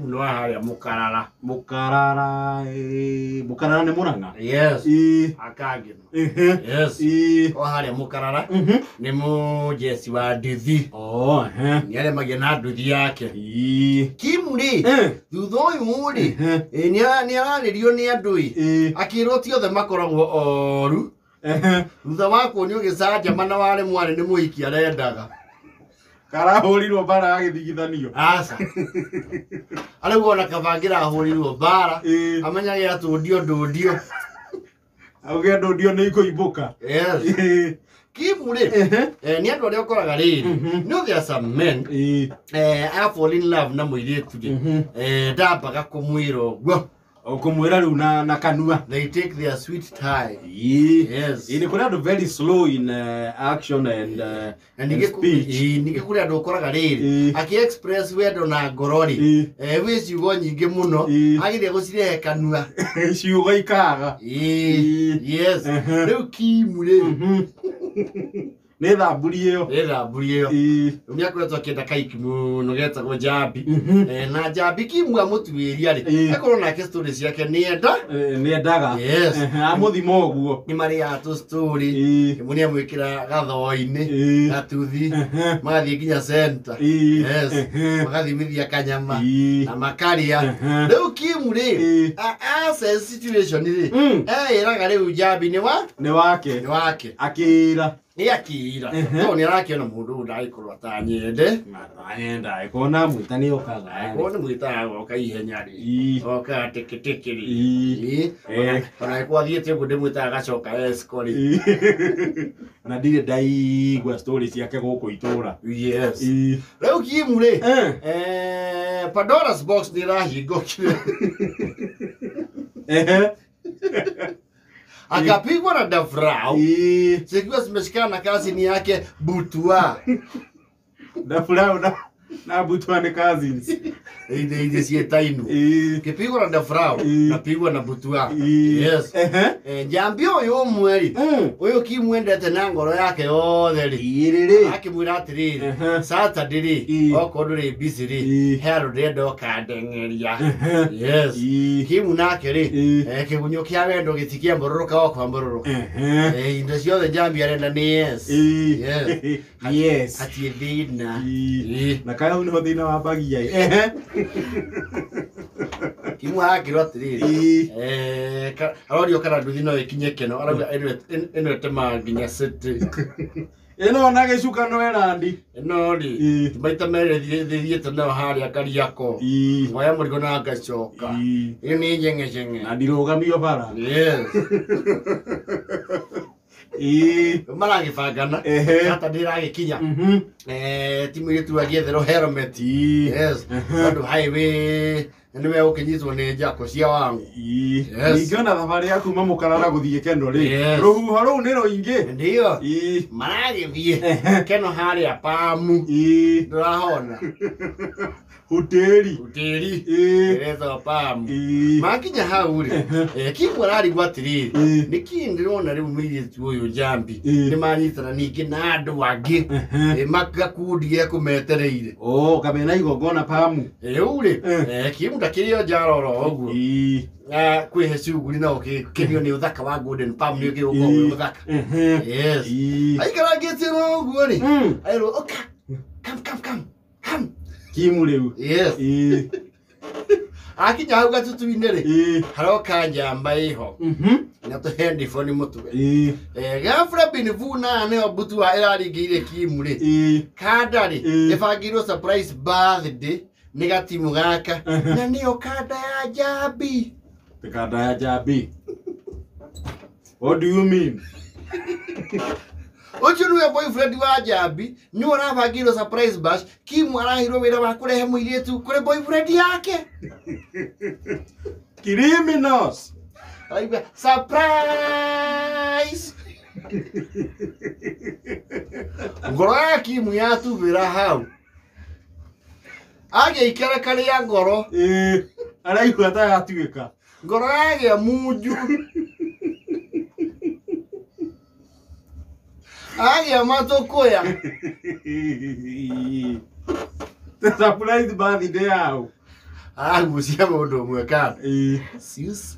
Kim no haria mukarara. Mukarara ni Murang'a. Yes. Akagino. Yes. O haria mukarara. Ni mu Jesse wa Nduthi. Oh, Ni ale magena Nduthi yake. Kim ri. Thutha uyu ri. Ni araririo ni andui. Akirotio the makoragwo oru. Thutha wako ni ugicaja mana wale mwari ni muiki arendaga. Karahurirwo bara agithigithanio. Asa. Arauga ona kabangira ahurirwo bara. Amenyage atundio ndudio. Auge ndudio ni ikuibuka. Yes. Kim ri. Ni andu aria ukoraga riri. No there are some men. I fall in love na muiritu ri. Ndabaga kumwira uguo. Okumwira riu na kanua. They take their sweet time. Yes. Ni kuri andu very slow in action and speech. Ni kuri andu ukoraga riri. Aki express wendo na ngorori. We ciugo nyingi muno. Agire gucirehe kanua. Ciugo ikaga. Yes. Riu Kim ri. Ni thamburi iyo. Ni thamburi iyo. Ni akoretwo akienda kaiki muno getagwo Njambi. Na Njambi Kim amutwiria ri. Akorwo nake stories yake ni enda. Ni endaga. Yes. Amuthimo uguo. Ni mari ya tu story. Muni amwikira gathoini. Gatuthi. Magathie nginya center. Yes. Magathimithia kanyama. Na makaria. Riu Kim ri. Sense situation ri. Iraga riu Njambi ni wake. Ni wake. Akira. Ni akira. No ni arakiona mundu ndaikorwo atanyende. Atanyenda ikona mwitani okaga. Ikona mwitaga oka ihenya ri. Oka teketekeri. Ona kwa thiete gude mwitaga gacoka escori. Na ndire ndaigua stories yake guku itura. Yes. Riu Kim ri. Pandora's box ni rahingukire. Akapigwa na Dafrau. Zikiwa zimeshikana kazi ni yake Butua. Dafrau na Butua ni cousins. Ile sietainu. Kipigwa na Dafrau, napigwa na Butua. Yes. Njambi uyu mweri. Uyu Kim endete na ngoro yake yothe ri. Akimwira atiriri. Saturday ri. Okorwo ri busy ri. Hero ndendo kandengeria. Yes. Kim nake ri. Kigunyo kia wendo gitikia mbururuka okwa mbururuka. Indo ciothe Njambi arenda ni yes. Yes. Yes. Ati thina. Na kaya ni thina wa bagia. Kim akirwo atiriri. Arorio kana Nduthi no ikinye keno. Arauga eno tema nginya city. Eno na gicuka no erandi. Eno ri. Maita mere thiete no haria Kariako. Ngoya murigo na ngacoka. Iyo ni njengecenge. Na ndirugamio bara. Yes. Maragibangana. Hata ndiragikinya. Timu yetu agiethero helmet. Yes. Andu highway. Niwe ukinyitwo ni njako cia wangu. Ningona thabari yaku mukarara guthie Keno ri. Ruhuho ru ni ruingi. Ndio. Maragithie. Keno haria Pamu. Ndurahona. Hoteli. Ereza Pamu. Makinya hau ri. Kim ararigwa atiriri. Niki ndirona riu mwiritu uyu Njambi. Ni manyitana ningi na andu angi. Makakundia kumetereire. Kamena igongona Pamu. Uri. Kim ndakirio njaroro uguo. Kwihe cuguri na ukikenio ni uthaka wa Golden Palm ni ukiugo uthaka. Yes. Aikara ngitiro uguo ri. Airo oka. Come. Kim riu. Yes. Akinya hau gatutu-ini ri. Haroka Njamba iho. Na to headphone mutwe. Gafra binvuna ne Butua iraringire Kim ri. Kanda ri. Ibangirwo surprise birthday. Negatimu gaka. Na niyo kanda ya Njambi. The kanda ya Njambi. What do you mean? Ocho niwe boyfriend wa Njambi. Ni urabangirwo surprise bash. Kim arahirwo wira wa kurehe muiritu kuri boyfriend yake. Criminals. Surprise. Ngoro ya Kim yatubira hau. Age ikara kare ya ngoro. Araigua ta yatuika. Ngoro yake munju. Age matokoya. The surprise birthday yao. Aragucia mundu umwe kana. Sius.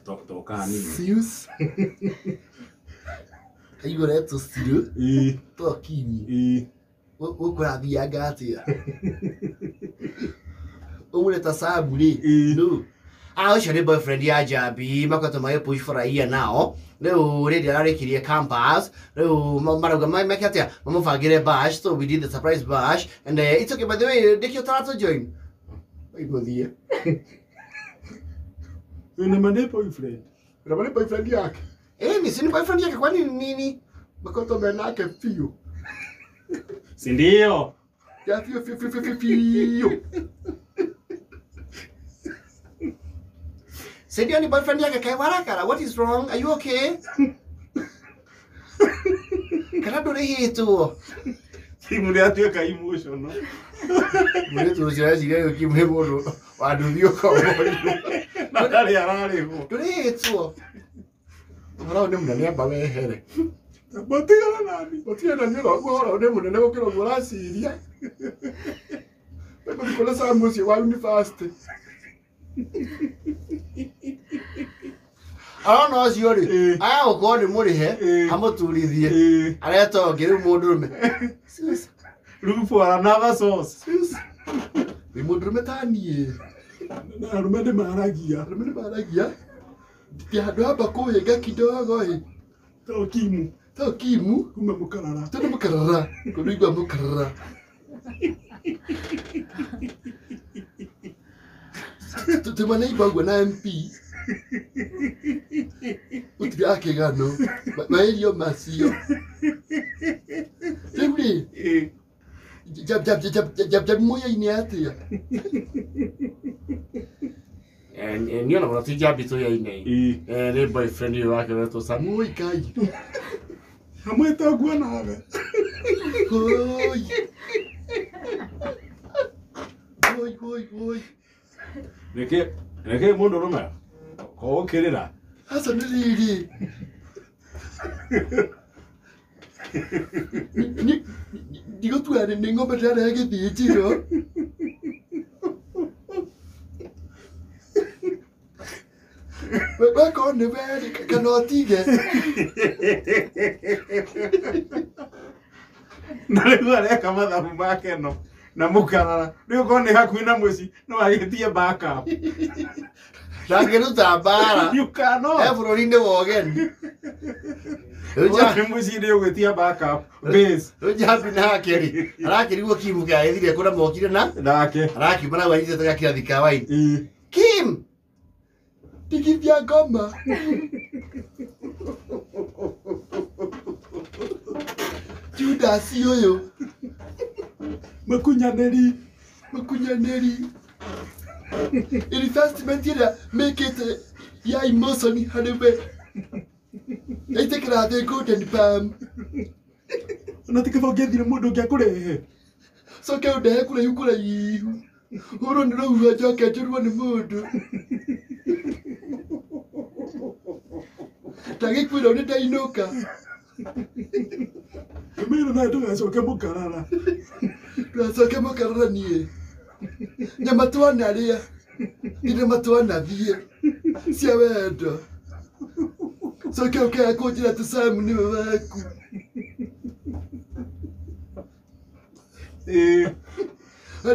Toka nini? Sius. Igore tu stiru. Tokini. Ukura biaga atia. Umuleta saburi. No. Ucio ni boyfriend ya Jabi makoto mai push for a year now. Riu ready ararekirie campus. Riu marauga make atia mamufagire bash, so we did the surprise bash, and it's okay. By the way, did you try to join? Wait, go there. Una mane boyfriend. Una mane boyfriend yake. Ni sini boyfriend yake kwani nini? Makoto menake fio. Si ndio? Ya fio. Said any boyfriend yake kai warakara? What is wrong? Are you okay? Kana dore hitu. Kimu ya tu kai emotional. Mune tu sira sira kimu hebono. Wadudio kwa wali. Nadari arare ho. Dore hitu. Mara one mnani aba wehere. Batigala nani? Batigala nani ro go one mnani go kiro gola siria. Bako dikola sa musi wa university. Arona ucio ri aya uko ni muri he amuturithie areto ngiru mundurume rufu aranaga sauce ni mundurume tanie na rumende maragia ya ndo hapa kuyenga kidogo he tokimu kumbe mukarara tena mukarara kuligwa mukarara tutemana ibagwa na MP utbi akegano maelio masio tebli jab moya iniatia niyo na mwana tijabi to ya ine ne boyfriend yo wake weto samu ikai hamweta gwa nawe Oi. Reke mundu rume. Ko kirira. Asa niliri. Digo tu ari ningo betara yake tichiro. Baba ko ne bari kanotige. Nalikuwa kama dhabu make no. Na mukarara riu ko ni hakuina muci no agitie backup Rangeruta bara you cannot everorinde wogen uja muci ri ugitie backup base uja bina keri arakiri go kimu ka ethire kuna mokire na nake araki bana waite taka kira thikawai Kim tikivya ngoma Judas yoyo Makunyaneri. Investment here make it ya emotion haribe. I take rather good and pam. Unataka forget mundu ngekurehe. So ke ude kula yukula yi. Uro ndiro uja ke chirwa ni mundu. Tagi kwiro ni dainoka. Mimi na ndo asoke mukarara. Asoke mukarara nie. Nyama twana ria. Ire matwana thie. Cia wendo. Soke okay ko jira tusamu ni waku.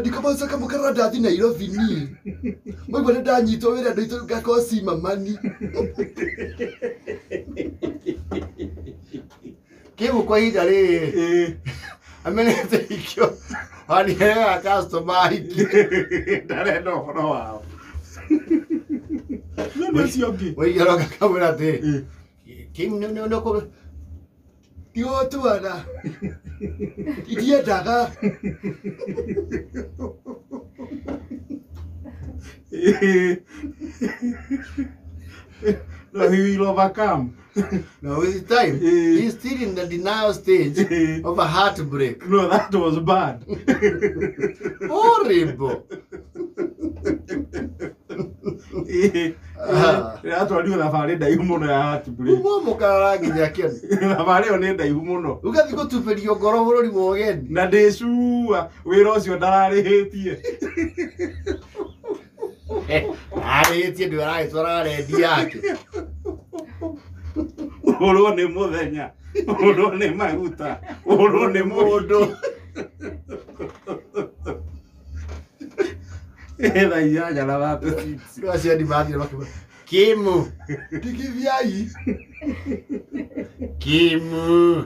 Ndikoma soka mukarara ndathi Nairobi nie. Mwe ndanyitwo wira ndito ngakosi mamani. Kimu kwa hii dare amenete ikyo ani hea customer iki dare no wao nani siogi wewe yaro kamera te Kim no ko tio tu ana idia daga no, he will overcome. No, with the time, he's still in the denial stage of a heartbreak. No, that was bad. Horrible. That's what you have already done. You have to break. Umo mukaragi nyakia. Abale one dai umuno. Ugathi go tuperio ngoro bururi wo gen. Na desu we rosio ndarari hitie. Arĩtie ndio araitwara rendi yake. Ũhũrwo nĩ mũthenya, ũhũrwo nĩ maguta, ũhũrwo nĩ mũndũ. Etha inyanya na wate six. Ndio aciari mathire makiuga Kimu ndikithiai. Kimu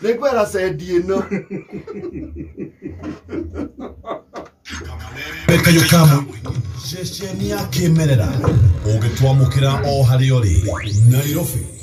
nĩkwera sendi ĩno. Kayo kamwe ceceni ya kĩmerera ũgĩtwamũkĩra o harĩa ũrĩ Nairobi.